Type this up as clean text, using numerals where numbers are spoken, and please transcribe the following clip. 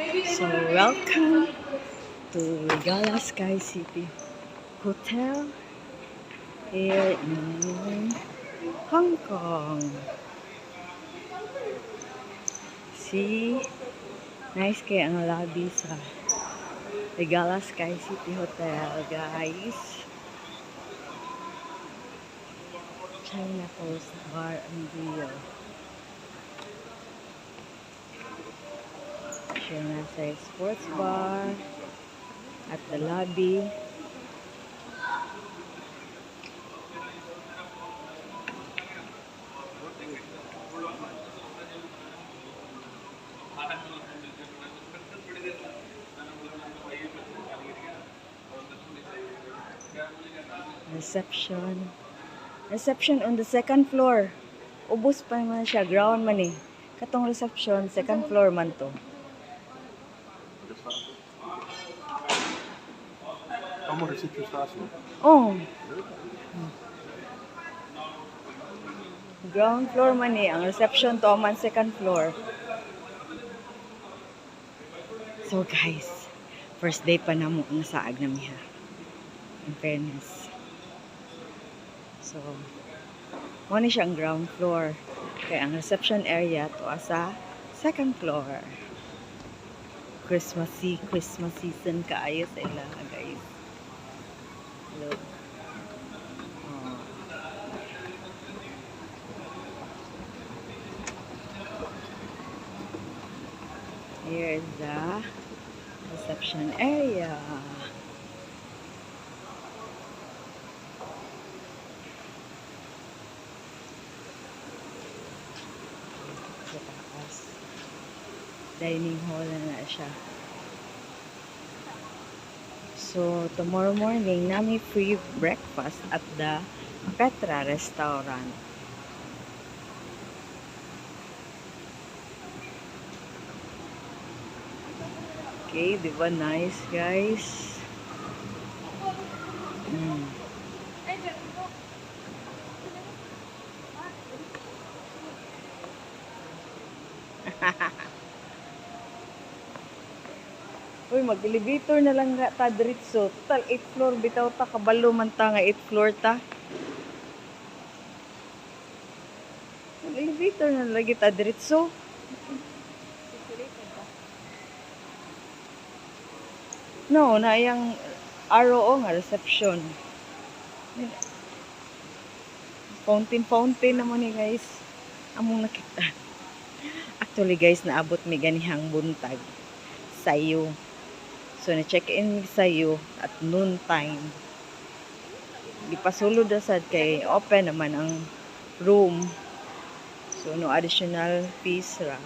So, welcome to Regala Sky City Hotel here in Hong Kong. See, nice kaya ang lobby sa Regala Sky City Hotel, guys. China Coast Bar and Grill. Siya nasa sports bar at the lobby. Reception on the second floor. Ubos pa man siya, ground man eh. Katong reception, second floor man to. Allemaal receptie staat zo. Oh. Ground floor man eh. Ang reception to man second floor. So guys, first day pa na mo ang saag na miha. In fairness. So, muna siya ang ground floor. Kaya ang reception area to sa second floor. Christmas season kaayo sa ila, guys. Look. Oh. Here is the reception area. Sa taas. Dining hall na siya. So, tomorrow morning, namin free breakfast at the Petra Restaurant. Okay, di ba nice, guys? Uy, mag-elevator na lang nga ta diretso. Total 8th floor bitaw ta, kabalo man ta nga 8th floor ta. Mag-elevator na lagi ta diretso. No, na yang RO nga reception. Fountain naman ni guys. Among nakita. Actually guys, naabot mi ganihang buntag sayo. So, na-check-in sayo at noon time. Di pa sulod asad kay open naman ang room. So, no additional fees ra.